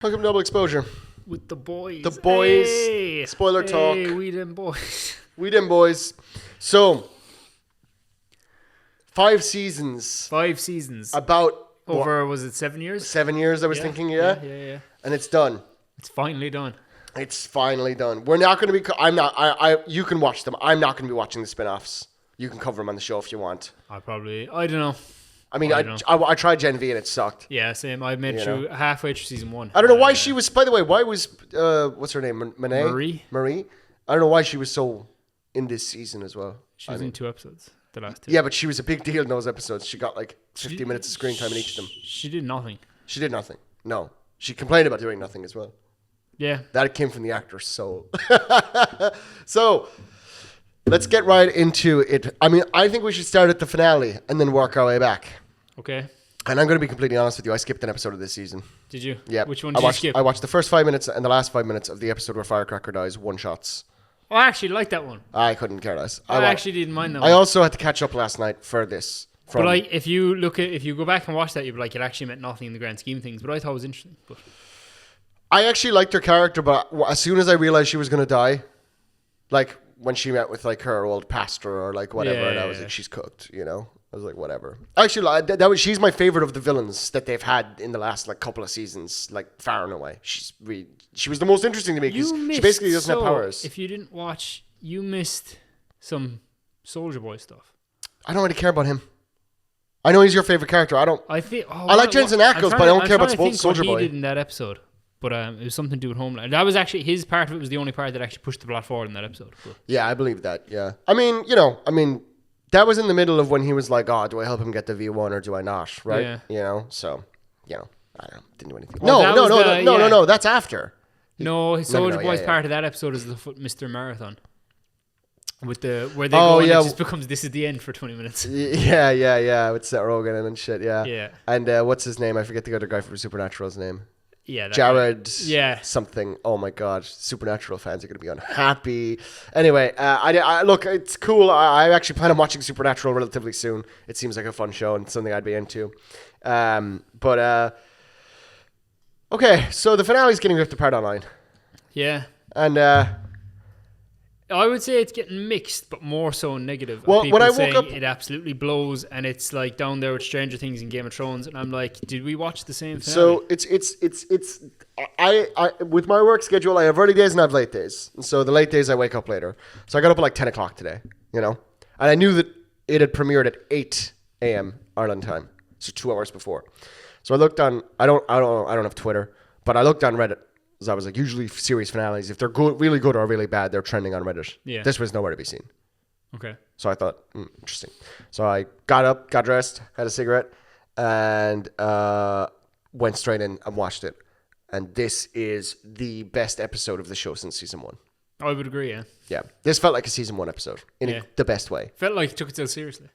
Welcome to Double Exposure. With the boys. The boys. Hey. Spoiler talk. We them boys. We them boys. So, 5 seasons. 5 seasons. About Over, was it 7 years? 7 years, I was thinking, yeah? Yeah. And it's done. It's finally done. It's finally done. We're not going to be... you can watch them. I'm not going to be watching the spin-offs. You can cover them on the show if you want. I don't know. I mean, I tried Gen V and it sucked. Yeah, same. I made through halfway through season 1. I don't know why she was... By the way, why was... what's her name? Marie. I don't know why she was so in this season as well. She was in 2 episodes. The last 2. Yeah, but she was a big deal in those episodes. She got like 50 minutes of screen time in each of them. She did nothing. She did nothing. No. She complained about doing nothing as well. Yeah. That came from the actor's soul. So, let's get right into it. I mean, I think we should start at the finale and then work our way back. Okay. And I'm going to be completely honest with you. I skipped an episode of this season. Did you? Yeah. Which one did you skip? I watched the first 5 minutes and the last 5 minutes of the episode where Firecracker dies, one shots. Oh, I actually like that one. I couldn't care less. I actually didn't mind that I one. also had to catch up last night for this. But like, if you go back and watch that, you'd be like, it actually meant nothing in the grand scheme of things. But I thought it was interesting. But I actually liked her character, but as soon as I realized she was going to die, like when she met with like her old pastor or like whatever, and I was like, she's cooked, you know? I was like, whatever. Actually, she's my favorite of the villains that they've had in the last like couple of seasons, like far and away. She was the most interesting to me because she basically doesn't have powers. If you didn't watch, you missed some Soldier Boy stuff. I don't really care about him. I know he's your favorite character. I like Jensen Ackles, but I don't care about Soldier Boy. He did in that episode. But it was something to do with Homeland. That was actually his part of it. Was the only part that actually pushed the plot forward in that episode. But. Yeah, I believe that. Yeah, I mean, that was in the middle of when he was like, "Oh, do I help him get the V1 or do I not?" Right? Yeah. I don't know. Didn't do anything. No. That's after. No, Soldier Boy's part of that episode is the Mr. Marathon. Where they go and it just becomes this is the end for 20 minutes. Yeah. With Seth Rogen and shit. Yeah. Yeah. And what's his name? I forget the other guy from Supernatural's name. Yeah, Jared. Yeah, something. Oh my god, Supernatural fans are going to be unhappy. Anyway, I look, it's cool. I actually plan on watching Supernatural relatively soon. It seems like a fun show and something I'd be into. Okay, so the finale is getting ripped apart online. Yeah, and I would say it's getting mixed, but more so negative. Well, people when I saying woke up, it absolutely blows, and it's like down there with Stranger Things and Game of Thrones, and I'm like, did we watch the same finale? So I with my work schedule, I have early days and I have late days, and so the late days I wake up later. So I got up at like 10 o'clock today, and I knew that it had premiered at 8 a.m. Ireland time, so 2 hours before. So I looked on. I don't have Twitter, but I looked on Reddit. Because I was like, usually series finales, if they're good, really good or really bad, they're trending on Reddit. Yeah. This was nowhere to be seen. Okay. So I thought, interesting. So I got up, got dressed, had a cigarette, and went straight in and watched it. And this is the best episode of the show since season 1. I would agree, yeah. Yeah. This felt like a season 1 episode in the best way. Felt like it took itself seriously.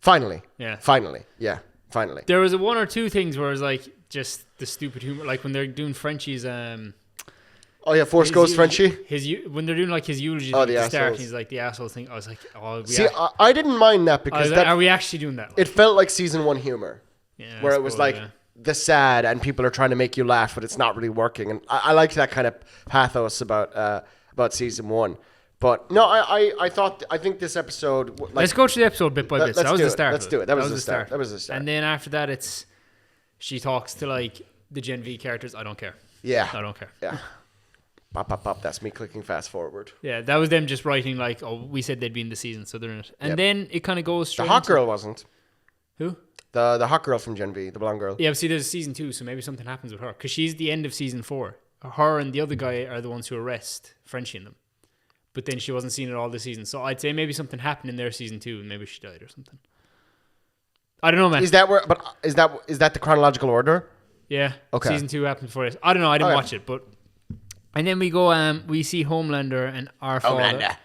Finally. Yeah. Finally. Yeah. Finally. There was one or two things where it was like just the stupid humor, like when they're doing Frenchie's oh yeah, Force Ghost Frenchie. When they're doing like his eulogy at the start, he's like the asshole thing. I was like, I didn't mind that because are we actually doing that? It felt like season 1 humor, where it was like the sad and people are trying to make you laugh, but it's not really working. And I liked that kind of pathos about season 1. But no, I think this episode. Let's go through the episode bit by bit. That was the start. Let's do it. That was the start. And then after that, she talks to like the Gen V characters. I don't care. Yeah, I don't care. Yeah. Pop. That's me clicking fast forward. Yeah, that was them just writing like, oh, we said they'd be in the season, so they're in it. And then it kind of goes straight. The hot girl wasn't. Who? The hot girl from Gen V, the blonde girl. Yeah, but see, there's season 2, so maybe something happens with her because she's the end of season 4. Her and the other guy are the ones who arrest Frenchie and them. But then she wasn't seen at all this season, so I'd say maybe something happened in their season 2, and maybe she died or something. I don't know, man. Is that the chronological order? Yeah. Okay. Season 2 happened before this. I don't know. I didn't watch it, but. And then we go, we see Homelander and our father.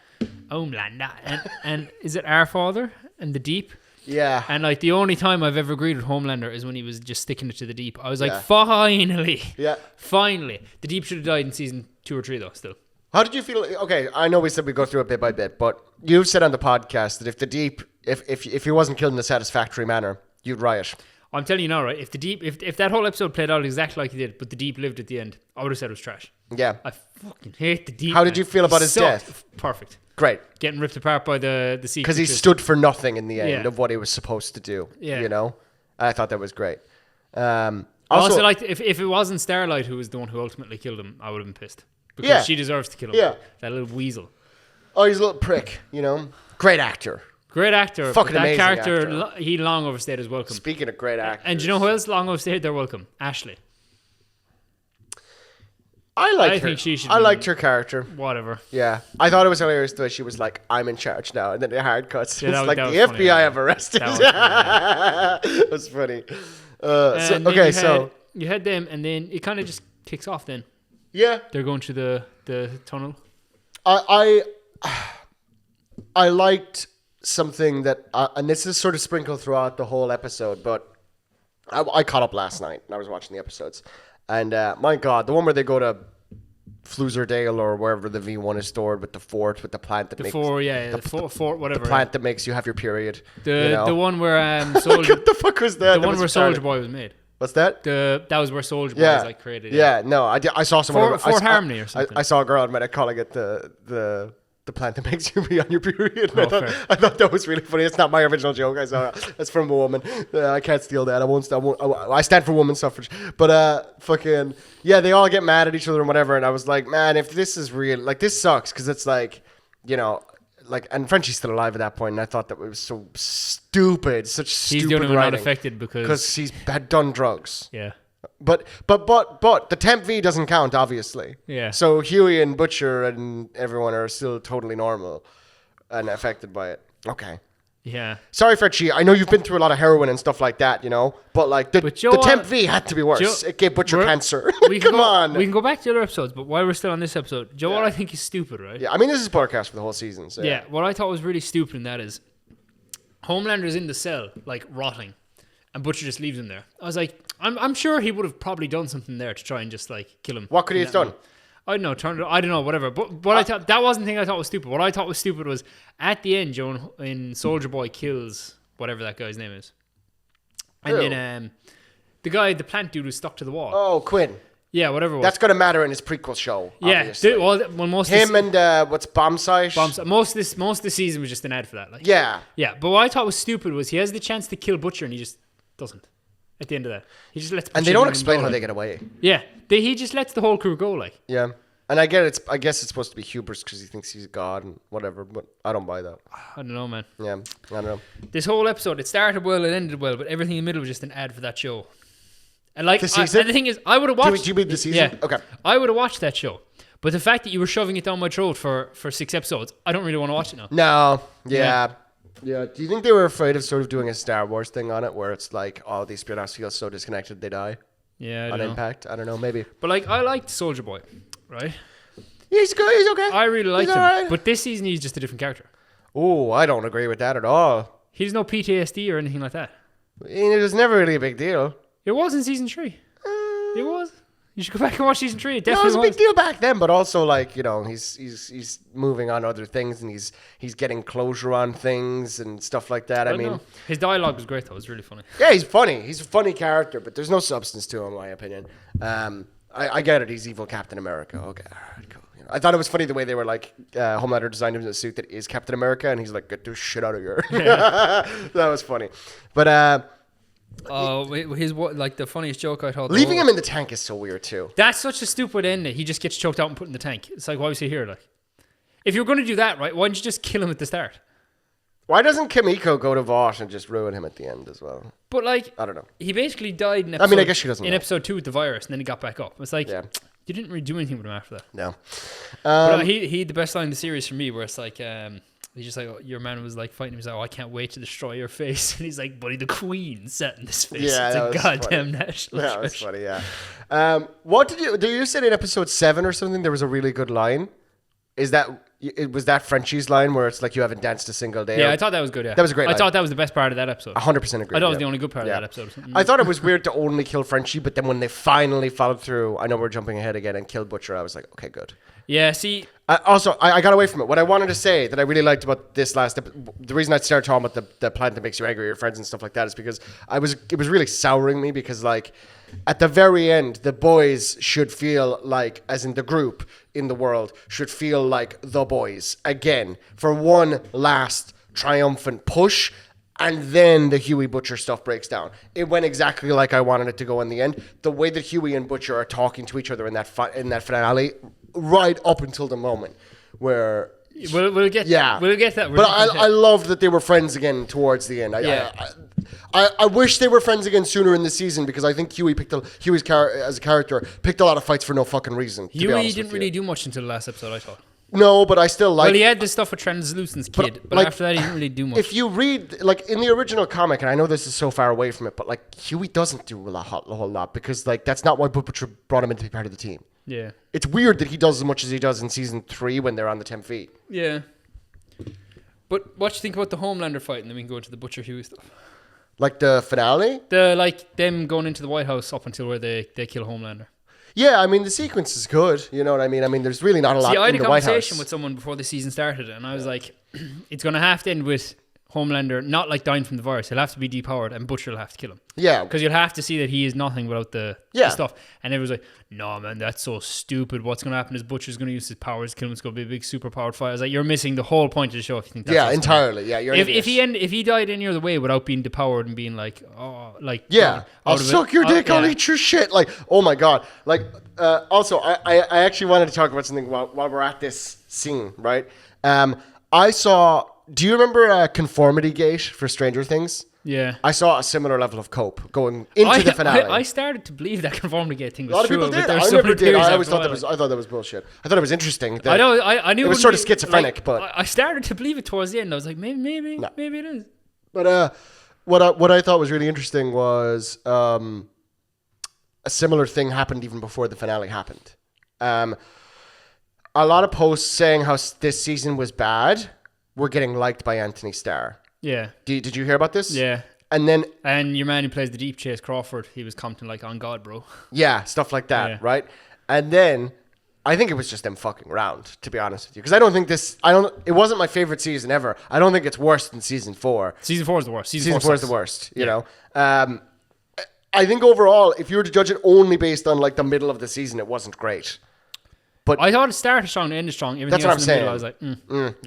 Homelander. And is it our father and the Deep? Yeah. And like the only time I've ever agreed with Homelander is when he was just sticking it to the Deep. I was like, finally. Yeah. Finally. The Deep should have died in season 2 or 3 though, still. How did you feel? Okay, I know we said we go through it bit by bit, but you've said on the podcast that if the Deep, if he wasn't killed in a satisfactory manner, you'd riot. I'm telling you now, right? If that whole episode played out exactly like it did, but the Deep lived at the end, I would have said it was trash. Yeah. I fucking hate the Deep. How did you feel about his death? Perfect. Great. Getting ripped apart by the sea. Because he creatures. stood for nothing in the end Yeah. of what he was supposed to do. Yeah. You know? I thought that was great. Also, like if it wasn't Starlight who was the one who ultimately killed him, I would have been pissed because Yeah. she deserves to kill him. Yeah. That little weasel. oh, he's a little prick, you know? Great actor. Great actor. Fucking but that amazing character, actor. he long overstayed his welcome. Speaking of great actors. And do you know who else long overstayed their welcome? Ashley. I liked I her. think she should I be- liked her character. Whatever. Yeah. I thought it was hilarious the way she was like, I'm in charge now. And then the hard cuts. Yeah, it's that like was the funny, FBI yeah. have arrested. That It was funny. And then Okay, you had them, and then it kind of just kicks off. Then yeah. they're going through the tunnel. I liked something that, and this is sort of sprinkled throughout the whole episode, but I caught up last night and I was watching the episodes, and my God, the one where they go to Floozerdale or wherever the V1 is stored with the fort with the plant that The makes fort, whatever. the plant that makes you have your period. The you know? the one where Like, what the fuck was that? the That one was where retarded. Soldier Boy was made. What's that? That was where Soldier Boy Yeah, was like created. Yeah, no, I saw someone. Fort I saw- Harmony or something. I saw a girl on Reddit calling it the plant that makes you be on your period. And Oh, I fair. thought that was really funny. It's not my original joke. I saw it's from a woman. I can't steal that. I stand for women's suffrage. But fucking yeah, they all get mad at each other and whatever. And I was like, man, if this is real, like this sucks because it's like, you know. Like, and Frenchie's still alive at that point, and I thought that was so stupid, such He's stupid the only one not writing affected because because he's had done drugs. yeah. But the temp V doesn't count, obviously. Yeah. So Huey and Butcher and everyone are still totally normal and affected by it. Okay. Yeah. Sorry, Frenchie. I know you've been through a lot of heroin and stuff like that, you know. But like the Joe, temp V had to be worse. Joe, It gave Butcher we're- cancer. We can Come on. We can go back to the other episodes, but while we're still on this episode, Joe, what I think is stupid, right? Yeah. I mean, this is podcast for the whole season. So Yeah, what I thought was really stupid in that is Homelander's in the cell, like rotting, and Butcher just leaves him there. I was like, I'm sure he would have probably done something there to try and just like kill him. What could he have done? I don't know, I don't know, whatever. But what I thought, that wasn't the thing I thought was stupid. What I thought was stupid was at the end, Joe, in Soldier Boy kills whatever that guy's name is. And Who? then the plant dude was stuck to the wall. Oh, Quinn. Yeah, whatever it was. That's going to matter in his prequel show. yeah, Obviously. well, most of this, Him and what's Bombsight? most of the season was just an ad for that. Like, Yeah. yeah, but what I thought was stupid was he has the chance to kill Butcher and he just doesn't. At the end of that, he just lets. And Butcher they don't let him explain go, how like. they get away. Yeah, he just lets the whole crew go. Like, Yeah. And I guess it's supposed to be hubris because he thinks he's a god and whatever, but I don't buy that. I don't know, man. Yeah, I don't know. This whole episode, it started well, it ended well, but everything in the middle was just an ad for that show. And like, The season? and the thing is, I would have watched. Do you mean the season? Yeah, Okay. I would have watched that show, but the fact that you were shoving it down my throat for 6 episodes, I don't really want to watch it now. No. Yeah. Do you think they were afraid of sort of doing a Star Wars thing on it where it's like, oh, these spin-offs feel so disconnected they die Yeah, I on don't know. impact? I don't know, maybe. But like, I liked Soldier Boy, right? He's good, he's okay. I really liked He's him, alright. but this season he's just a different character. Oh, I don't agree with that at all. He's no PTSD or anything like that. It was never really a big deal. It was in season 3. It was. You should go back and watch season 3. It No, it definitely was a was. big deal back then, but also like, you know, he's moving on other things and he's getting closure on things and stuff like that. I don't mean, know. His dialogue was great though. It was really funny. yeah, he's funny. He's a funny character, but there's no substance to him, in my opinion. I get it. He's evil Captain America. Okay, all right, cool. You know, I thought it was funny the way they were like, Homelander designed him in a suit that is Captain America, and he's like, get this shit out of here. That was funny. But Oh, his what? Like the funniest joke I thought. leaving him in the tank is so weird too. That's such a stupid ending. He just gets choked out and put in the tank. It's like, why was he here? Like, if you're going to do that, right? Why didn't you just kill him at the start? Why doesn't Kimiko go to Vosh and just ruin him at the end as well? But like, I don't know. he basically died in I episode, mean, I guess she doesn't in know. episode 2 with the virus, and then he got back up. It's like, Yeah. you didn't really do anything with him after that. No. But he had the best line in the series for me, where it's like, he's just like, oh, your man was like fighting him. He's like, oh, I can't wait to destroy your face. And he's like, buddy, the Queen sat in this face. Yeah, it's that a was goddamn funny. national That was treasure. funny, yeah. What did you said in episode 7 or something? There was a really good line. Is that it was that Frenchie's line where it's like you haven't danced a single day. Yeah, I thought that was good. Yeah, That was a great I line. thought that was the best part of that episode. 100% agree. I thought it was yeah. the only good part Yeah. of that episode. I thought it was weird to only kill Frenchie, but then when they finally followed through, I know we're jumping ahead again, and killed Butcher, I was like, okay, good. Yeah, see, I got away from it. What I wanted to say that I really liked about this last the reason I started talking about the plant that makes you angry, your friends and stuff like that, is because it was really souring me because like at the very end, the boys should feel like, as in the group in the world, should feel like the boys again for one last triumphant push. And then the Huey Butcher stuff breaks down. It went exactly like I wanted it to go in the end. The way that Huey and Butcher are talking to each other in that finale, right up until the moment where we'll get that. But I love that they were friends again towards the end. I wish they were friends again sooner in the season because I think Huey's as a character picked a lot of fights for no fucking reason. Huey didn't really do much until the last episode, I thought. No, but I still like. Well, he had this stuff with Translucent's kid, but like, after that, he didn't really do much. If you read, like, in the original comic, and I know this is so far away from it, but, like, Huey doesn't do a whole lot because, like, that's not why Butcher brought him in to be part of the team. Yeah. It's weird that he does as much as he does in season 3 when they're on the 10 feet. Yeah. But what do you think about the Homelander fight, and then we can go into the Butcher Huey stuff? Like the finale? Them going into the White House up until where they kill Homelander. Yeah, I mean, the sequence is good. You know what I mean? I mean, there's really not a lot See, I had in a the White House. conversation with someone before the season started, and I was like, it's going to have to end with Homelander not like dying from the virus. He'll have to be depowered, and Butcher will have to kill him. Yeah. Because you'll have to see that he is nothing without the stuff. And everyone's like, no, man, that's so stupid. What's going to happen is Butcher's going to use his powers to kill him. It's going to be a big super-powered fight. I was like, you're missing the whole point of the show if you think that's what's entirely. Yeah, you're an idiot. if he died any other way without being depowered and being like, I'll suck your dick, I'll eat your shit. Like, oh my God. Like, also, I actually wanted to talk about something while we're at this scene, right? I saw, do you remember Conformity Gate for Stranger Things? Yeah. I saw a similar level of cope going into the finale. I started to believe that Conformity Gate thing was a lot of true. people did. But I never did. I always thought thought that was bullshit. I thought it was interesting. I know. I knew it was sort of schizophrenic, but I started to believe it towards the end. I was like, maybe it is. But what I thought was really interesting was a similar thing happened even before the finale happened. A lot of posts saying how this season was bad were getting liked by Anthony Starr. Yeah. Did you hear about this? Yeah. And your man who plays the Deep, Chase Crawford, he was commenting like, on God, bro. Yeah, stuff like that, right? And then I think it was just them fucking around, to be honest with you. Because it wasn't my favorite season ever. I don't think it's worse than season 4. Season 4 is the worst. Season 4 is the worst, you know? I think overall, if you were to judge it only based on like the middle of the season, it wasn't great. But I thought it started strong, ended strong. Everything that's what I'm saying. Middle, I was like, you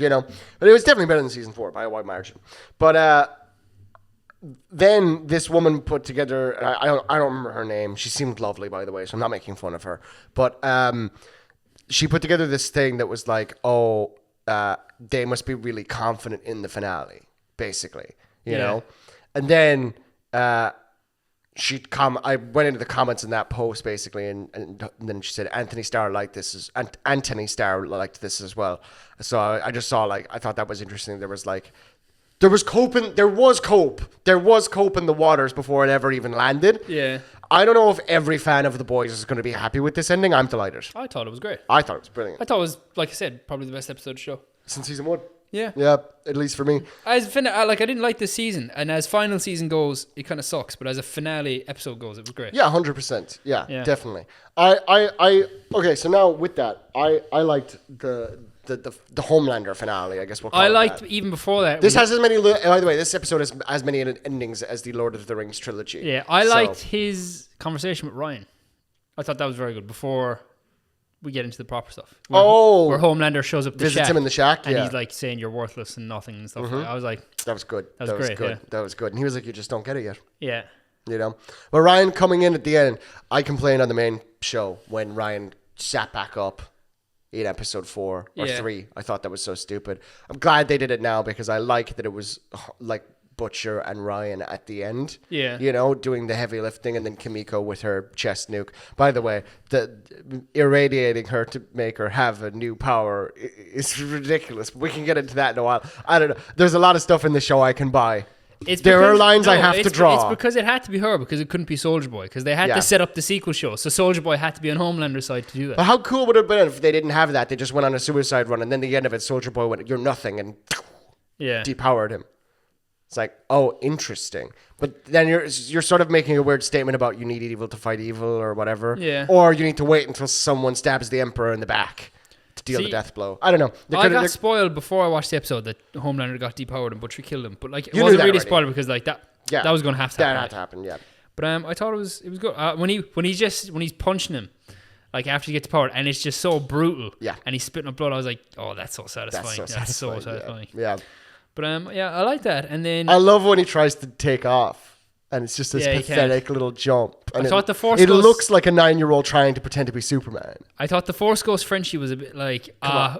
know, but it was definitely better than season 4 by a wide margin. But then this woman put together. I don't remember her name. She seemed lovely, by the way, so I'm not making fun of her. But she put together this thing that was like, they must be really confident in the finale, basically, you know. And then I went into the comments in that post basically, and then she said Anthony Starr liked this as well. So I just saw I thought that was interesting. There was cope in the waters before it ever even landed. Yeah. I don't know if every fan of The Boys is going to be happy with this ending. I'm delighted. I thought it was great. I thought it was brilliant. I thought it was, like I said, probably the best episode of the show. Since season 1. Yeah. Yeah, at least for me. I didn't like this season, and as final season goes, it kind of sucks. But as a finale episode goes, it was great. Yeah, 100%. Yeah, definitely. Okay. So now with that, I liked the Homelander finale. I guess we'll call it that. Even before that. This has as many. By the way, this episode has as many endings as the Lord of the Rings trilogy. Yeah, I liked his conversation with Ryan. I thought that was very good. Before we get into the proper stuff. Where Homelander shows up visits him in the shack, and he's like saying you're worthless and nothing and stuff. I was like, that was good. That was great. Yeah. That was good. And he was like, you just don't get it yet. Yeah. You know, but Ryan coming in at the end, I complained on the main show when Ryan sat back up in episode 4 or 3. I thought that was so stupid. I'm glad they did it now because I like that it was like Butcher and Ryan at the end. Yeah. You know, doing the heavy lifting, and then Kimiko with her chest nuke. By the way, the irradiating her to make her have a new power is ridiculous. We can get into that in a while. I don't know. There's a lot of stuff in the show I can buy. There are lines I have to It's draw. because it had to be her, because it couldn't be Soldier Boy, because they had Yeah. to set up the sequel show. So Soldier Boy had to be on Homelander's side to do But that. how cool would it have been if they didn't have that? They just went on a suicide run, and then the end of it, Soldier Boy went, "You're nothing," and Yeah. depowered him. It's like, oh, interesting. But then you're sort of making a weird statement about you need evil to fight evil or whatever. Yeah. Or you need to wait until someone stabs the Emperor in the back to deal the See, death blow. I don't know. I got spoiled before I watched the episode that Homelander got depowered and Butcher killed him. But like, it You knew wasn't that really already. spoiled because like that was going to have to That happen. had to happen, yeah. But I thought it was good when he's punching him, like after he gets powered, and it's just so brutal. Yeah. And he's spitting up blood. I was like, oh, that's so satisfying. That's so satisfying. Yeah. But yeah, I like that. And then I love when he tries to take off. And it's just this Yeah, he pathetic little jump. And thought the Force it Ghost- looks like a 9-year-old trying to pretend to be Superman. I thought the Force Ghost Frenchie was a bit like,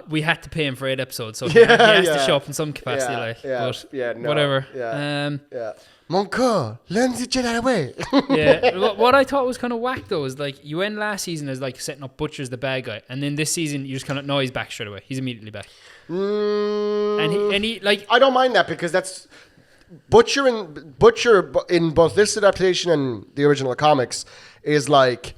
we had to pay him for 8 episodes, so he has yeah. to show up in some capacity. But whatever. Yeah. Mon coeur, learn the Jedi way. Yeah. What I thought was kind of whack though is like you end last season as like setting up Butcher as the bad guy, and then this season you just kind of know he's back straight away. He's immediately back, and he like I don't mind that because that's Butcher in both this adaptation and the original comics is like,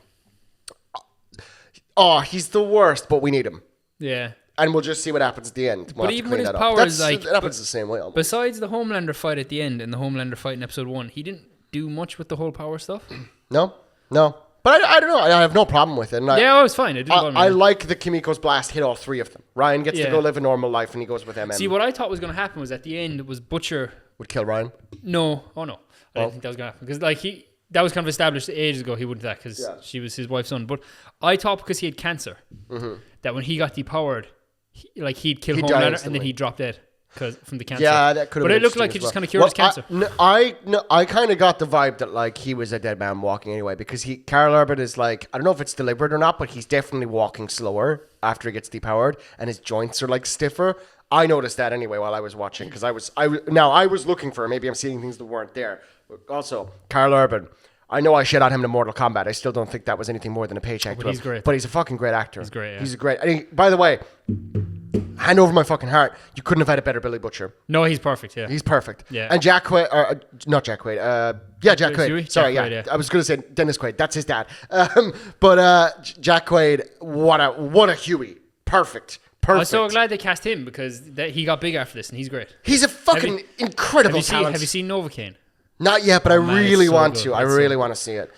oh, he's the worst, but we need him, yeah. and we'll just see what happens at the end. We'll But have to even clean with his that up. powers, That's- like, it happens the same way. Almost. Besides the Homelander fight at the end and the Homelander fight in episode 1, he didn't do much with the whole power stuff. No. But I don't know. I have no problem with it. And Yeah, it was fine. It didn't bother me. I like the Kimiko's blast hit all 3 of them. Ryan gets to Yeah. go live a normal life, and he goes with MM. See, what I thought was going to happen was at the end was Butcher. Would kill Ryan. No, I didn't think that was going to happen because like that was kind of established ages ago. He wouldn't do that because she was his wife's son. But I thought because he had cancer, that when he got depowered, he'd kill He'd die Homelander and instantly. then he'd drop dead from the cancer. Yeah, that could have But been it looked like he interesting just as kind of well. cured his cancer. I kind of got the vibe that like he was a dead man walking anyway because Carl Urban is like, I don't know if it's deliberate or not, but he's definitely walking slower after he gets depowered and his joints are like stiffer. I noticed that anyway while I was watching because I was looking for, maybe I'm seeing things that weren't there. Also, Carl Urban, I know I shit on him in Mortal Kombat. I still don't think that was anything more than a paycheck. but to he's him. great. But he's a fucking great actor. He's great, yeah. He's a great. And by the way, hand over my fucking heart, you couldn't have had a better Billy Butcher. No, he's perfect. Yeah. He's perfect. Yeah. And Jack Quaid, or not Jack Quaid. Jack Huey? Quaid. Sorry, Jack yeah. Quaid, yeah. I was going to say Dennis Quaid. That's his dad. But Jack Quaid, what a Huey. Perfect. I was so glad they cast him because he got big after this and he's great. He's a fucking incredible talent. Have you seen Novocaine? Not yet, but I man, really it's so want good. to. I It's so really good. want to see it.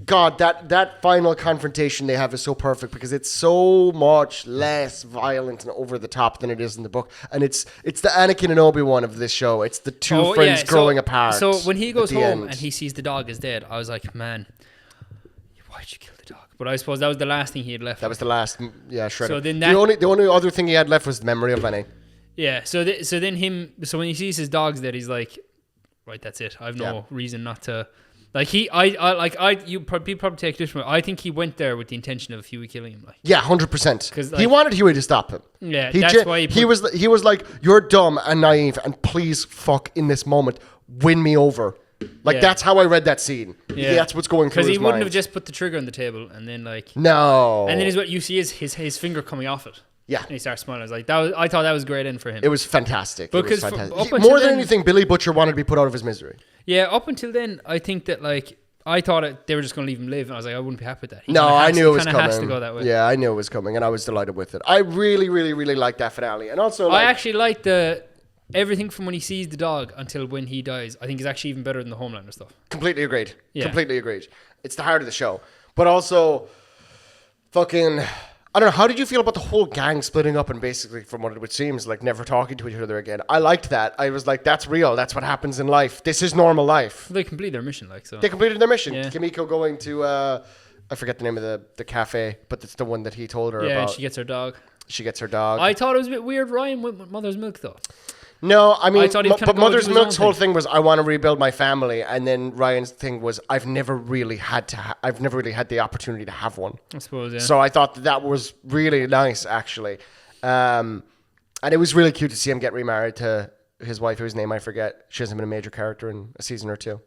God, that final confrontation they have is so perfect because it's so much less violent and over the top than it is in the book, and it's the Anakin and Obi-Wan of this show. It's the two friends growing apart. So when he goes at the home end. and he sees the dog is dead, I was like, man, why'd you kill the dog? But I suppose that was the last thing he had left. That was the last, shredder. So then the only other thing he had left was the memory of Lenny. Yeah. So when he sees his dogs dead, he's like, right, that's it. I have no reason not to. Like you probably take this from. I think he went there with the intention of Huey killing him. Like, Yeah, 100%. 'Cause, He like- wanted Huey to stop him. Yeah, that's why he was like, "You're dumb and naive, and please fuck in this moment, win me over." Like Yeah. that's how I read that scene. Yeah. That's what's going through because his he wouldn't mind. have just put the trigger on the table and then like. No. And then is what you see is his finger coming off it. Yeah. And he starts smiling. I was like, I thought that was great end for him. It was fantastic. Because it was fantastic. up until More than then- anything, Billy Butcher wanted to be put out of his misery. Yeah, up until then, I think that like I thought they were just going to leave him live, and I was like, I wouldn't be happy with that. He No, kinda I has- knew it was he kinda coming. has to go that way. Yeah, I knew it was coming, and I was delighted with it. I really, really, really liked that finale, and also I like, actually like everything from when he sees the dog until when he dies. I think is actually even better than the Homelander stuff. completely agreed. Yeah. Completely agreed. It's the heart of the show, but also fucking. I don't know. How did you feel about the whole gang splitting up and basically, from what it seems, like never talking to each other again? I liked that. I was like, that's real. That's what happens in life. This is normal life. They complete their mission, like so. They completed their mission. Yeah. Kimiko going to, I forget the name of the cafe, but it's the one that he told her Yeah, and about. she gets her dog. She gets her dog. I thought it was a bit weird. Ryan went with Mother's Milk though. No, I mean, I thought he'd kinda but go Mother's do his Milk's own whole thing. thing was I want to rebuild my family, and then Ryan's thing was I've never really had the opportunity to have one. I suppose. Yeah. So I thought that was really nice, actually, and it was really cute to see him get remarried to his wife, whose name I forget. She hasn't been a major character in a season or two.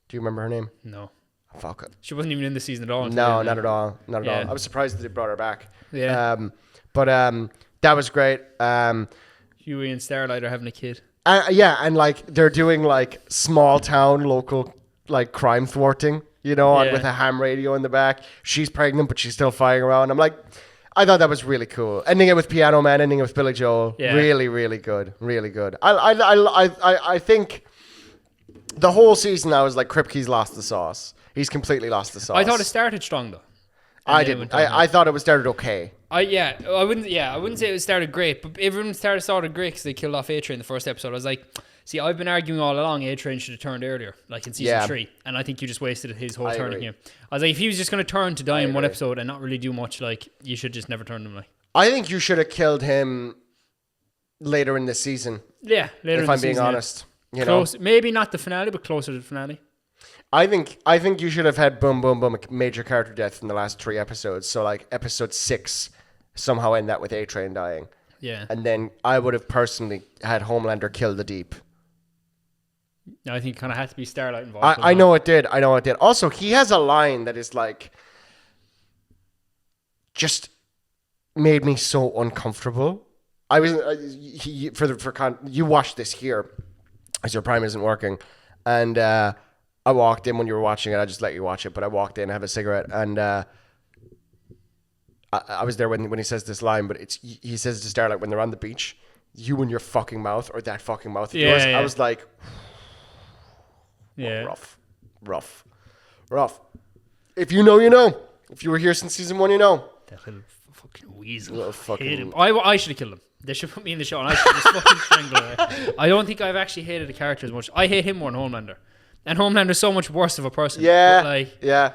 Do you remember her name? no, Fuck it. she wasn't even in the season at all. until No, the end. not at all. Not at Yeah. all. I was surprised that they brought her back. Yeah. But that was great. Huey and Starlight are having a kid. Yeah, and like they're doing like small town local like crime thwarting, you know, and Yeah. with a ham radio in the back. She's pregnant, but she's still flying around. I'm like, I thought that was really cool. Ending it with Piano Man, ending it with Billy Joel. Yeah. Really, really good. Really good. I think the whole season I was like, Kripke's lost the sauce. He's completely lost the sauce. I thought it started strong though. I And then it didn't. went downhill. I thought it was started okay. I wouldn't say it started great, but everyone started great because they killed off A-Train in the first episode. I was like, see, I've been arguing all along A-Train should have turned earlier, like in season Yeah. 3, and I think you just wasted his whole I turning agree. here. I was like, if he was just going to turn to die in one agree. episode and not really do much, like you should just never turn him. Like, I think you should have killed him later in the season. yeah, later. If in the I'm being season, yeah. honest, you know. Close, maybe not the finale, but closer to the finale. I think you should have had boom boom boom a major character death in the last 3 episodes. So like episode 6 somehow end that with A-Train dying. Yeah, And then I would have personally had Homelander kill the Deep. I think kind of had to be Starlight involved. I know it did. I know it did. Also, he has a line that is like just made me so uncomfortable. I was you watched this here as your Prime isn't working, and I walked in when you were watching it. I just let you watch it, but I walked in, have a cigarette, and I was there when he says this line. But he says to Starlight when they're on the beach, "You and your fucking mouth," or that fucking mouth of Yeah, yours. yeah. I was like, Yeah, rough. If you know, you know. If you were here since season 1, you know. that little fucking weasel. Little fucking- Hate him. I should have killed him. They should put me in the show and I should just fucking strangle him. I don't think I've actually hated the character as much. I hate him more than Homelander. And Homelander's so much worse of a person. Yeah, But like, yeah.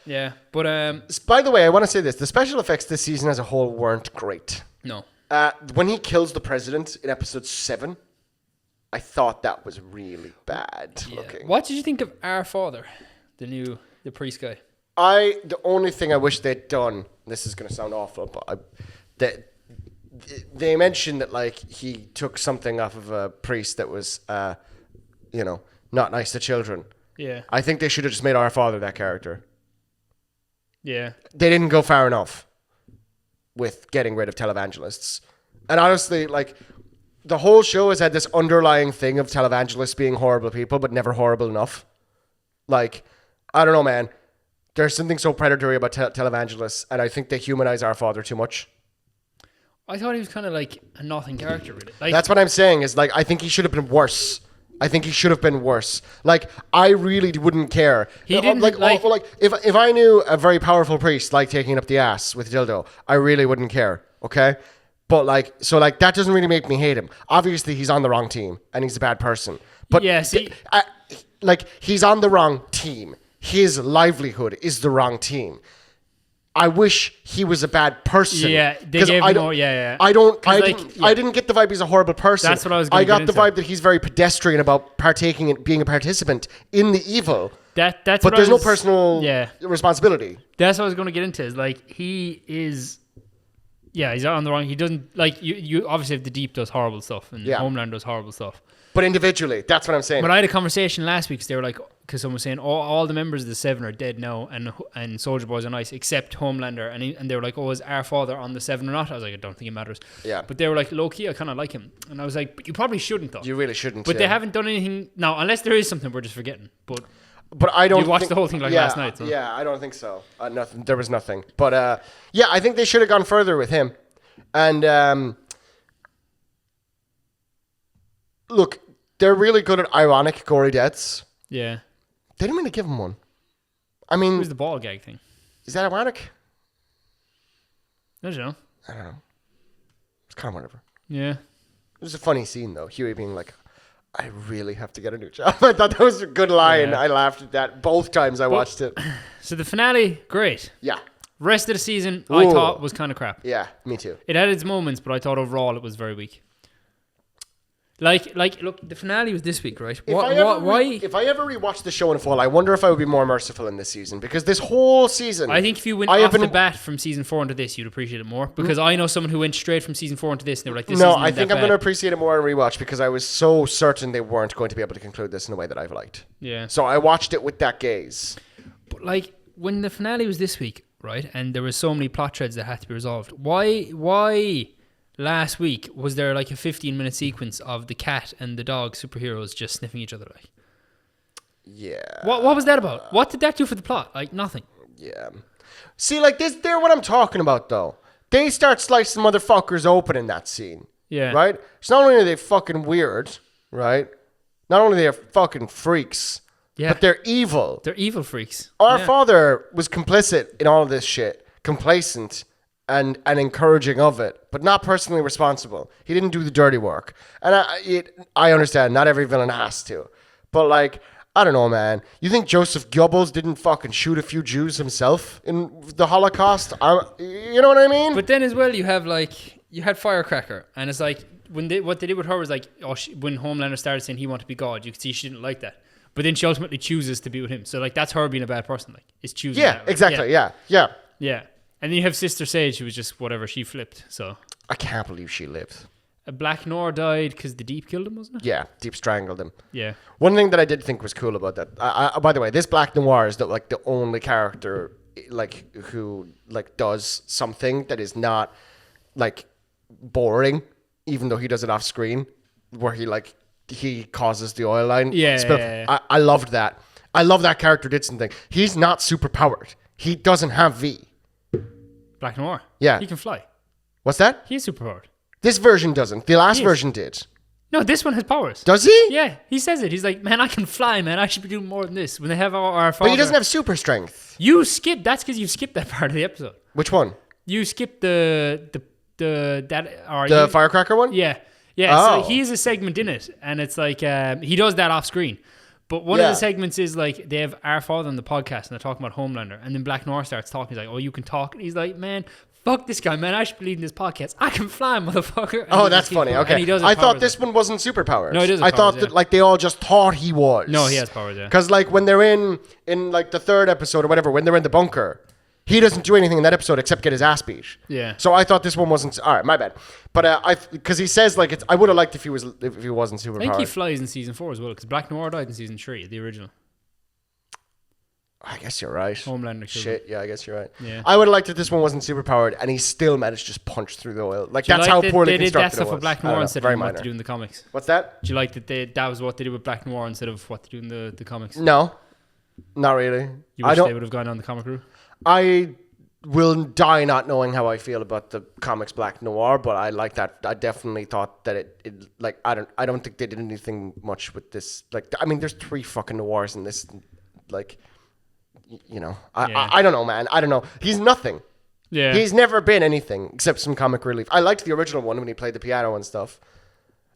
yeah. But By the way, I want to say this: the special effects this season as a whole weren't great. no. When he kills the president in episode 7, I thought that was really bad looking. What did you think of Our Father? The priest guy. The only thing I wish they'd done. This is going to sound awful, but they mentioned that like he took something off of a priest that was, not nice to children. Yeah. I think they should have just made Our Father that character. Yeah. They didn't go far enough with getting rid of televangelists. And honestly, like, the whole show has had this underlying thing of televangelists being horrible people, but never horrible enough. Like, I don't know, man. There's something so predatory about televangelists, and I think they humanize Our Father too much. I thought he was kind of like a nothing character, really. Like, That's what I'm saying, is like, I think he should have been worse. Like, I really wouldn't care. He didn't, if I knew a very powerful priest like taking it up the ass with a dildo, I really wouldn't care. Okay, but like, so like that doesn't really make me hate him. Obviously, he's on the wrong team and he's a bad person. But Yeah, see- he's on the wrong team. His livelihood is the wrong team. I wish he was a bad person. Yeah, they 'Cause gave I him don't- more- yeah. I don't. 'Cause, I didn't get the vibe he's a horrible person. That's what I was gonna I got get the into. vibe that he's very pedestrian about partaking in being a participant in the evil. that's But what there's I no was- personal Yeah. responsibility. That's what I was going to get into. Is like he is, yeah, he's on the wrong. He doesn't like you. Obviously, the Deep does horrible stuff, and Yeah. Homeland does horrible stuff. But individually, that's what I'm saying. But I had a conversation last week. 'Cause they were like, because someone was saying all the members of the Seven are dead now, and Soldier Boy's on ice except Homelander, and they were like, oh, is Our Father on the Seven or not? I was like, I don't think it matters. Yeah. But they were like, low key, I kind of like him, and I was like, but you probably shouldn't though. You really shouldn't. But they haven't done anything now, unless there is something we're just forgetting. But But I don't. You watched think- the whole thing, like, yeah, last night, so. Yeah, I don't think so. Nothing. There was nothing. But yeah, I think they should have gone further with him. And look, they're really good at ironic, gory deaths. yeah, They didn't really give him one. I it mean, was the ball gag thing. is that ironic? I don't know. I don't know. It's kind of whatever. Yeah. It was a funny scene though. Huey being like, "I really have to get a new job." I thought that was a good line. Yeah. I laughed at that both times I watched it. So the finale, great. Yeah, Rest of the season, I Ooh. thought was kind of crap. yeah, me too. It had its moments, but I thought overall it was very weak. Like, look, the finale was this week, right? Why? If I ever rewatch the show in full, I wonder if I would be more merciful in this season, because this whole season, I think if you went I have off the been- bat from season 4 into this, you'd appreciate it more. Because I know someone who went straight from season 4 into this, and they were like, "This No, isn't I that think I'm bad." going to appreciate it more in rewatch, because I was so certain they weren't going to be able to conclude this in a way that I've liked. Yeah. So I watched it with that gaze. But like when the finale was this week, right, and there were so many plot threads that had to be resolved. Why last week, was there like a 15-minute sequence of the cat and the dog superheroes just sniffing each other? Like, Yeah. what was that about? What did that do for the plot? Like, nothing. Yeah. See, like this, they're what I'm talking about, though. They start slicing motherfuckers open in that scene. Yeah. Right? So not only are they fucking weird, right? Not only are they fucking freaks, Yeah. but they're evil. They're evil freaks. Our Yeah. father was complicit in all of this shit, complacent and encouraging of it, but not personally responsible. He didn't do the dirty work. And I understand, not every villain has to. But like, I don't know, man. You think Joseph Goebbels didn't fucking shoot a few Jews himself in the Holocaust? You know what I mean? But then as well, you had Firecracker, and it's like what they did with her was like, when Homelander started saying he wanted to be God, you could see she didn't like that. But then she ultimately chooses to be with him. So like that's her being a bad person. Like it's choosing. Yeah, that, right? exactly. Yeah. Yeah. And then you have Sister Sage, who was just whatever, she flipped. So I can't believe she lived. a Black Noir died because the Deep killed him, wasn't it? Yeah, Deep strangled him. Yeah. One thing that I did think was cool about that. By the way, this Black Noir is the only character like who like does something that is not like boring, even though he does it off screen, where he causes the oil line. Yeah, spill. yeah, yeah. I loved that. I love that character did something. He's not super powered. He doesn't have V. Black Noir. Yeah. He can fly. What's that? He's superpowered. This version doesn't. The last He is. version did. No, this one has powers. Does he? Yeah, he says it. He's like, man, I can fly, man. I should be doing more than this. When they have our father. But he doesn't have super strength. You skipped. That's because you skipped that part of the episode. Which one? You skipped the Firecracker one? Yeah. Oh. So he's a segment in it, and it's like he does that off screen. But one of Yeah. the segments is like they have our father on the podcast, and they're talking about Homelander, and then Black Noir starts talking. He's like, "Oh, you can talk," and he's like, "Man, fuck this guy, man. I should be leading this podcast. I can fly, motherfucker." And Oh, he that's just keeps funny. going. Okay. And he does I have thought powers, this like- one wasn't superpowers. No, it is I thought powers, that yeah. like they all just thought he was. No, he has powers, yeah. Because like when they're in like the third episode or whatever, when they're in the bunker, he doesn't do anything in that episode except get his ass beat. Yeah. So I thought this one wasn't. All right, my bad. But because he says like it's. I would have liked if he wasn't I think he superpowered. flies in season 4 as well, because Black Noir died in season 3, the original. I guess you're right. Homelander killed Shit, yeah, I guess you're right. Yeah. I would have liked if this one wasn't superpowered and he still managed to just punch through the oil. Like Do you that's like how that poorly they did that constructed stuff it with was. Black I don't Noir know, instead very of what minor. they do in the comics? What's that? Do you like that that was what they did with Black Noir instead of what they do in the comics? No, not really. You I wish don't. they would have gone on the comic route? I will die not knowing how I feel about the comics Black Noir, but I like that. I definitely thought that it like I don't think they did anything much with this. Like I mean, there's 3 fucking noirs in this. Like, you know, Yeah. I don't know, man. I don't know. He's nothing. Yeah. He's never been anything except some comic relief. I liked the original one when he played the piano and stuff.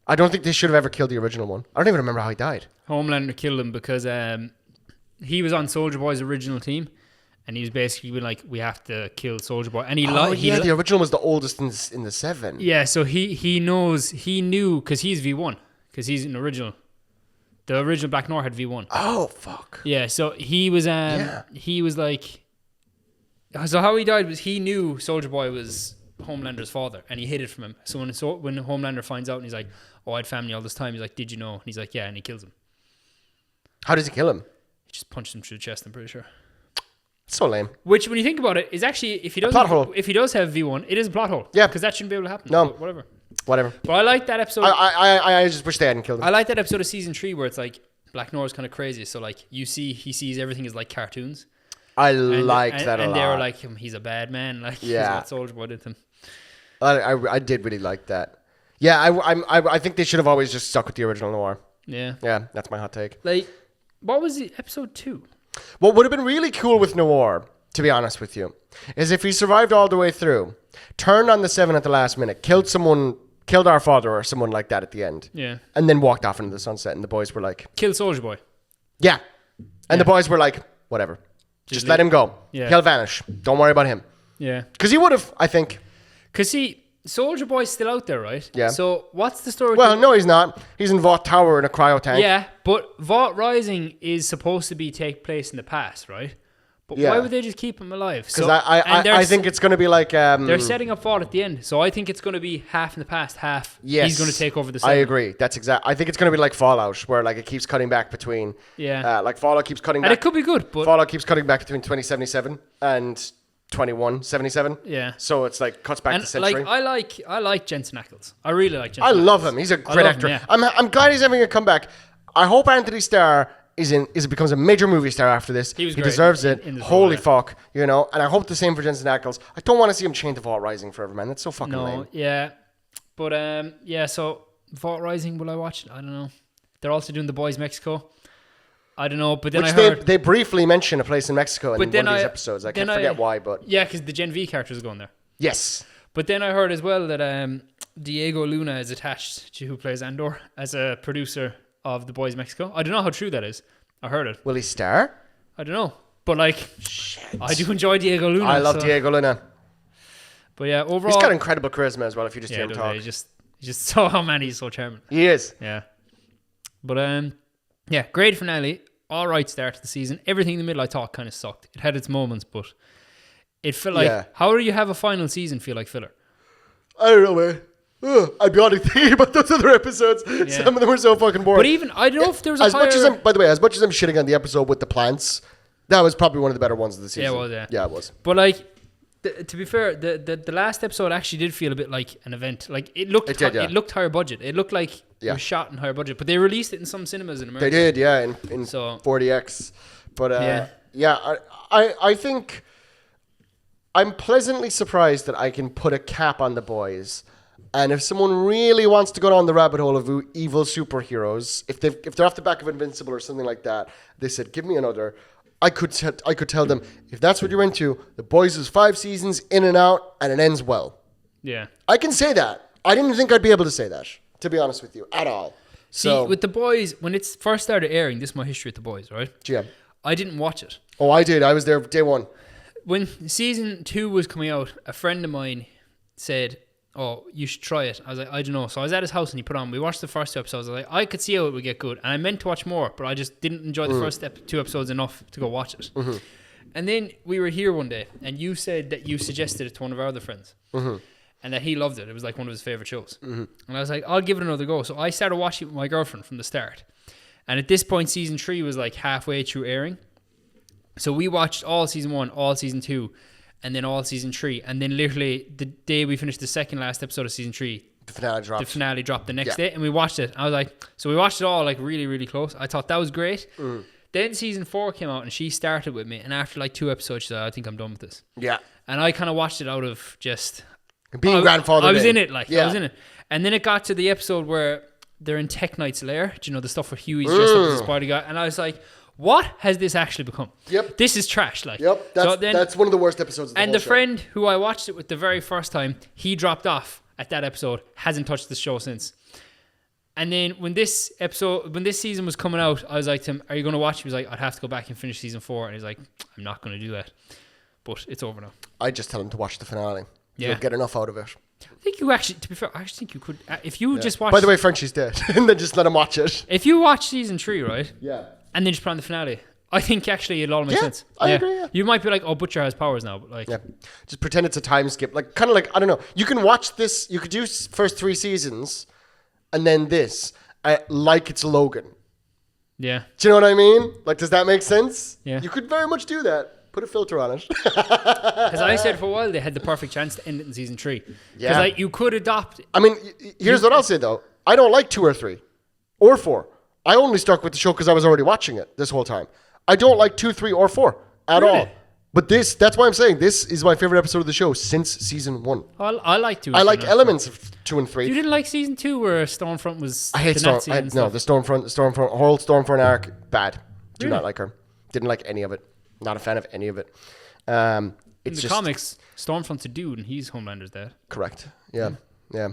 I don't think they should have ever killed the original one. I don't even remember how he died. Homelander killed him because he was on Soldier Boy's original team, and he was basically been like, we have to kill Soldier Boy. And he the original was the oldest in the 7. yeah, so he knew, because he's V1, because he's an original. The original Black Noir had V1. Oh, fuck. Yeah, so he was he was like, so how he died was he knew Soldier Boy was Homelander's father, and he hid it from him. So when Homelander finds out and he's like, oh, I had family all this time, he's like, did you know? And he's like, yeah, and he kills him. How does he kill him? He just punched him through the chest, I'm pretty sure. So lame. Which, when you think about it, is actually, if he does plot hole. if he does have V1, it is a plot hole. Yeah. Because that shouldn't be able to happen. No. But whatever. Whatever. But I like that episode. I just wish they hadn't killed him. I like that episode of season 3 where it's like Black Noir's kind of crazy. So like he sees everything as like cartoons. I And, liked that a lot. And they were like, he's a bad man. Like, Yeah. he's what Soldier Boy did to him. I did really like that. Yeah, I think they should have always just stuck with the original Noir. Yeah. Yeah, that's my hot take. Like, what was it? Episode 2? What would have been really cool with Noir, to be honest with you, is if he survived all the way through, turned on the 7 at the last minute, killed our father or someone like that at the end, Yeah. and then walked off into the sunset, and the boys were like, Kill Soldier Boy. yeah. And the boys were like, whatever. Just let him go. Yeah. He'll vanish. Don't worry about him. Yeah. Because he would have, I think. Because see, Soldier Boy's still out there, right? Yeah. So what's the story? Well, no, he's not. He's in Vought Tower in a cryo tank. Yeah, but Vought Rising is supposed to be take place in the past, right? But Yeah. why would they just keep him alive? Because So, and I think it's going to be like... they're setting up Vought at the end. So I think it's going to be half in the past, half Yes, he's going to take over the I 7. agree. That's exact. I think it's going to be like Fallout, where like it keeps cutting back between. Yeah. Like Fallout keeps cutting And back. it could be good, but Fallout keeps cutting back between 2077 and 21, 77. Yeah. So it's like cuts back And the century. I like Jensen Ackles. I really like Jensen. I Ackles. love him. He's a great love actor. him, yeah. I'm glad he's having a comeback. I hope Anthony Starr becomes a major movie star after this. He was He great deserves in it. this role, Holy yeah. fuck, you know. And I hope the same for Jensen Ackles. I don't want to see him chained to Vault Rising forever, man. That's so fucking No, lame. yeah, but yeah. So Vault Rising, will I watch it? I don't know. They're also doing The Boys Mexico. I don't know, but then Which I heard. they briefly mention a place in Mexico in But one then of these I- episodes. I then can't forget why, but Yeah, because the Gen V characters are going there. yes. But then I heard as well that Diego Luna is attached to who plays Andor as a producer of The Boys Mexico. I don't know how true that is. I heard it. Will he star? I don't know. But like, I do enjoy Diego Luna. I love so- Diego Luna. But yeah, overall, He's got incredible charisma as well. If you just yeah, hear him does, talk, He's just so how man he's so charming. he is. Yeah. But yeah, great finale. All right start to the season. Everything in the middle I thought kind of sucked. It had its moments, but it felt like Yeah. how do you have a final season feel like filler? I don't know, man. Ugh, I'd be honest thinking about those other episodes. Yeah. Some of them were so fucking boring. But even I don't know if there was a as much as higher- by the way, as much as I'm shitting on the episode with the plants, that was probably one of the better ones of the season. Yeah, it was, yeah. Yeah, it was. But like, to be fair, the last episode actually did feel a bit like an event. Like it looked, It did, yeah. it looked higher budget. It looked like it Yeah. was shot in higher budget. But they released it in some cinemas in America. They did, yeah, in So- 40X. But Yeah. I think I'm pleasantly surprised that I can put a cap on the boys. And if someone really wants to go down the rabbit hole of evil superheroes, if they're off the back of Invincible or something like that, they said, "Give me another." I could tell them, if that's what you're into, The Boys is 5 seasons in and out, and it ends well. Yeah. I can say that. I didn't think I'd be able to say that, to be honest with you, at all. So, See, with The Boys, when it first started airing, this is my history with The Boys, right? GM. I didn't watch it. Oh, I did. I was there day one. When season 2 was coming out, a friend of mine said, "Oh, you should try it." I was like, "I don't know." So I was at his house and he put on. We watched the first 2 episodes. I was like, I could see how it would get good, and I meant to watch more, but I just didn't enjoy the first 2 episodes enough to go watch it. Mm-hmm. And then we were here one day, and you said that you suggested it to one of our other friends, and that he loved it. It was like one of his favorite shows. And I was like, I'll give it another go. So I started watching it with my girlfriend from the start. And at this point, season 3 was like halfway through airing. So we watched all season 1, all season 2, and then all season 3. And then literally the day we finished the second last episode of season 3, The finale dropped. the finale dropped the next Yeah. day, and we watched it. I was like, so we watched it all like really, really close. I thought that was great. Then season 4 came out, and she started with me. And after like 2 episodes, she said, "I think I'm done with this." Yeah. And I kind of watched it out of just Being grandfather. I was in it, like Yeah. I was in it. And then it got to the episode where they're in Tech Knight's lair. Do you know the stuff where Huey's dressed up as a Spider guy? And I was like, what has this actually become? Yep. This is trash. Like, Yep. That's one of the worst episodes of the and whole the show. friend who I watched it with the very first time, he dropped off at that episode, hasn't touched the show since. And then when this season was coming out, I was like to him, "Are you going to watch?" He was like, "I'd have to go back and finish season 4." And he's like, "I'm not going to do that." But it's over now. I just tell him to watch the finale. Yeah. You'll get enough out of it. I think you actually, to be fair, I actually think you could, if you just watch. By the way, Frenchie's dead. And then just let him watch it. if you watch season 3, right, Yeah. and then just put on the finale, I think actually it all makes Yeah, sense. I agree, yeah. You might be like, "Oh, Butcher has powers now," but like, Yeah. Just pretend it's a time skip. Like, kind of like, I don't know. You can watch this. You could do first 3 seasons and then this. Like it's Logan. yeah. Do you know what I mean? Like, does that make sense? Yeah. You could very much do that. Put a filter on it. Because I said for a while they had the perfect chance to end it in season 3. Because Yeah. like you could adopt. I mean, here's what I'll say though. I don't like 2 or 3 or 4. I only stuck with the show because I was already watching it this whole time. I don't like 2, 3, or 4 at Really? all. But that's why I'm saying this is my favorite episode of the show since season 1. I like 2. I like elements of 2 and 3. You didn't like season 2 where Stormfront was. I hate the Storm. Nazi and No, stuff? the Stormfront, whole Stormfront arc, bad. Do Really? not like her. Didn't like any of it. Not a fan of any of it. In It's the just comics, Stormfront's a dude and he's Homelander's dad. correct. Yeah, yeah.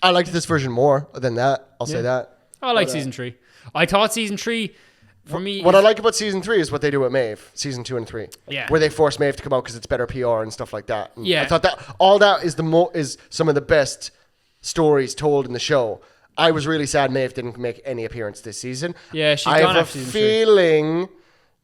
I liked this version more than that. I'll say that. I like season 3. I thought season 3, for me, What I like about season 3 is what they do with Maeve, season 2 and 3. Yeah. Where they force Maeve to come out because it's better PR and stuff like that. And Yeah. I thought that all that is is some of the best stories told in the show. I was really sad Maeve didn't make any appearance this season. Yeah, she's I gone have a after season 3. feeling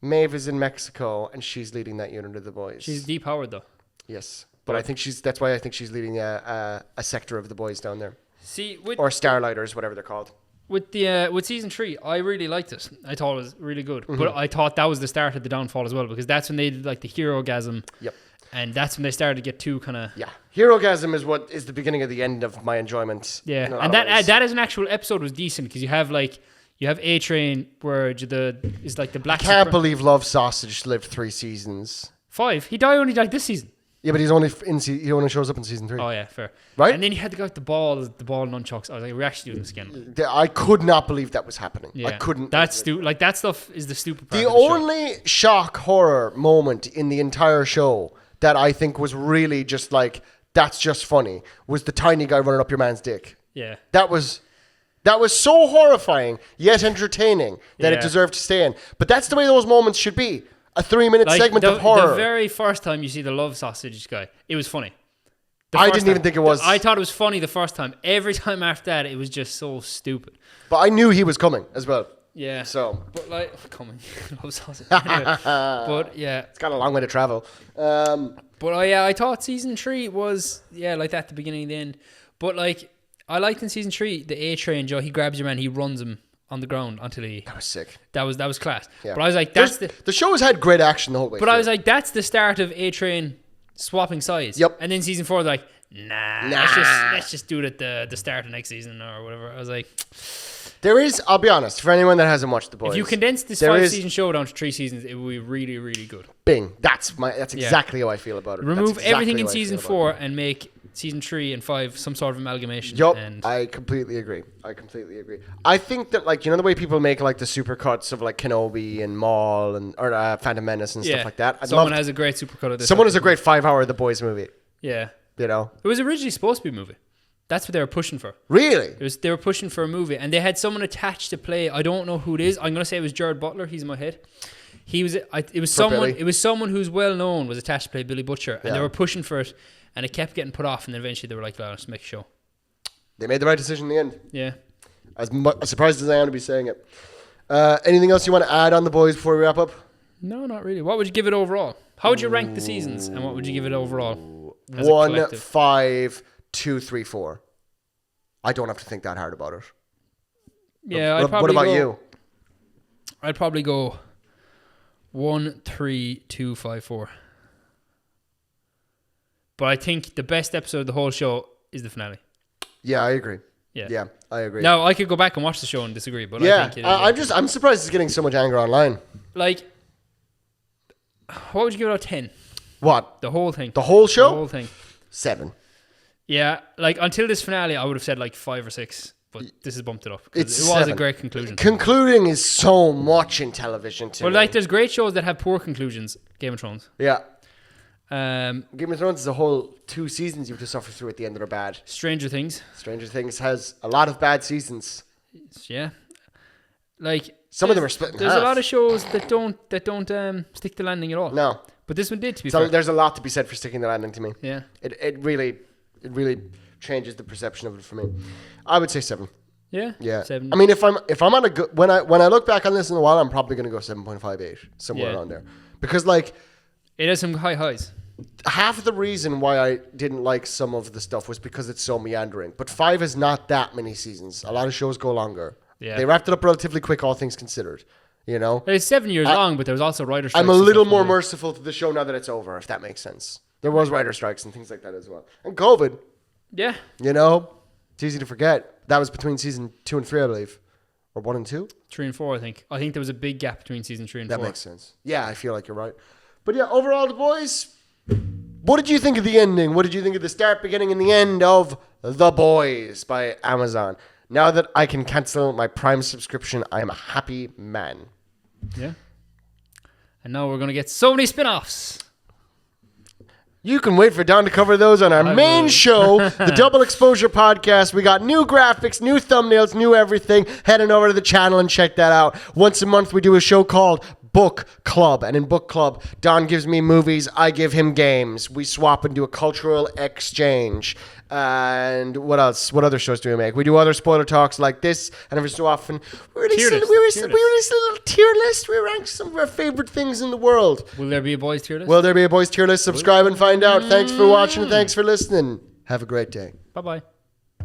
Maeve is in Mexico and she's leading that unit of the boys. She's depowered though. Yes. But I think that's why I think she's leading a sector of the boys down there. See, with Or Starlighters, whatever they're called. with season 3, I really liked it. I thought it was really good, but I thought that was the start of the downfall as well, because that's when they did like the hero-gasm. Yep. And that's when they started to get too kind of Yeah. Hero-gasm is what is the beginning of the end of my enjoyment. yeah. in a lot And of ways. that as an actual episode was decent, because you have A-Train where is like the black. Can't believe Love Sausage lived 3 seasons. 5. He only died this season. Yeah, but he only shows up in season 3. Oh yeah, fair. Right? And then you had the guy with the ball nunchucks. I was like, we're actually doing this again. I could not believe that was happening. Yeah. I couldn't. That's stupid. Like that stuff is the stupid part. The of the show. only shock horror moment in the entire show that I think was really just like, that's just funny, was the tiny guy running up your man's dick. Yeah. That was so horrifying yet entertaining that it Yeah. deserved to stay in. But that's the way those moments should be. A 3-minute segment of horror. The very first time you see the Love Sausage guy, it was funny. The I first didn't even time. think it was. I thought it was funny the first time. Every time after that, it was just so stupid. But I knew he was coming as well. Yeah. So But like, coming. Love Sausage. Anyway, but yeah. it's got a long way to travel. But I thought season 3 was like that at the beginning and the end. But like I liked in season 3 the A-Train Joe. He grabs your man, he runs him on the ground until he. That was sick. That was class. Yeah. But I was like, The show has had great action the whole way. But I was like, that's the start of A-Train swapping sides. Yep. And then season 4, they're like, nah. Let's just do it at the start of next season or whatever. I was like, there is. I'll be honest. For anyone that hasn't watched The Boys, if you condense this there 5-season show down to 3 seasons, it would be really, really good. Bing. That's exactly how I feel about it. Remove That's exactly everything in how I season feel about 4 and make season 3 and 5 some sort of amalgamation. Yup, And I completely agree. I think that, like, the way people make like the supercuts of like Kenobi and Maul or Phantom Menace and stuff like that. Someone has a great supercut of this. Someone has a great 5-hour The Boys movie. Yeah. You know, It was originally supposed to be a movie. That's what they were pushing for. really. They were pushing for a movie, and they had someone attached to play. I don't know who it is. I'm gonna say it was Jared Butler. He's in my head. It was someone who's well known was attached to play Billy Butcher, and Yeah. they were pushing for it, and it kept getting put off, and then eventually they were like, "Let's make a show." They made the right decision in the end. Yeah. As surprised as I am to be saying it. Anything else you want to add on The Boys before we wrap up? No, not really. What would you give it overall? How would you rank the seasons, and what would you give it overall? As a 1, collective? 5, 2, 3, 4. I don't have to think that hard about it. Yeah, What about you? I'd probably go 1, 3, 2, 5, 4. But I think the best episode of the whole show is the finale. Yeah, I agree. Yeah. I agree. Now I could go back and watch the show and disagree, but Yeah, I think it is I'm surprised it's getting so much anger online. like. What would you give it out of 10? What? The whole thing. The whole show? The whole thing. 7. Yeah, like until this finale, I would have said like 5 or 6, but this has bumped it up. 'Cause It's it was 7. a great conclusion. Concluding is so much in television too. But like, there's great shows that have poor conclusions. Game of Thrones. Yeah. Game Game of Thrones is a whole 2 seasons you have to suffer through at the end that are bad. Stranger Things. Stranger Things has a lot of bad seasons. Yeah. Like Some of them are split in There's half. a lot of shows that don't stick the landing at all. No. But this one did, to be So fair. there's a lot to be said for sticking the landing to me. Yeah. It really changes the perception of it for me. I would say 7. Yeah. Yeah. 7. I mean, if I'm on a good when I look back on this in a while, I'm probably going to go 7.58 somewhere Yeah. around there, because like it has some high highs. half of the reason why I didn't like some of the stuff was because it's so meandering. But 5 is not that many seasons. A lot of shows go longer. Yeah. They wrapped it up relatively quick, all things considered. You know, It's 7 years long, but there was also writer strikes. I'm a and little stuff more as well. merciful to the show now that it's over, if that makes sense. There was writer strikes and things like that as well, and COVID. Yeah. You know, it's easy to forget. That was between season 2 and 3, I believe, or 1 and 2. 3 and 4, I think. I think there was a big gap between season 3 and That 4. makes sense. Yeah, I feel like you're right. But yeah, overall, The Boys. What did you think of the ending? What did you think of the start, beginning, and the end of The Boys by Amazon? Now that I can cancel my Prime subscription, I am a happy man. Yeah. And now we're going to get so many spin-offs. You can wait for Don to cover those on our main show, the Double Exposure Podcast. We got new graphics, new thumbnails, new everything. Head on over to the channel and check that out. Once a month, we do a show called Book Club. And in Book Club, Don gives me movies, I give him games. We swap and do a cultural exchange. And what else? What other shows do we make? We do other spoiler talks like this, and every so often we release a little tier list. We rank some of our favorite things in the world. Will there be a boys tier list? Will there be a boys tier list? Subscribe and find out. Thanks for watching. Thanks for listening. Have a great day. Bye-bye.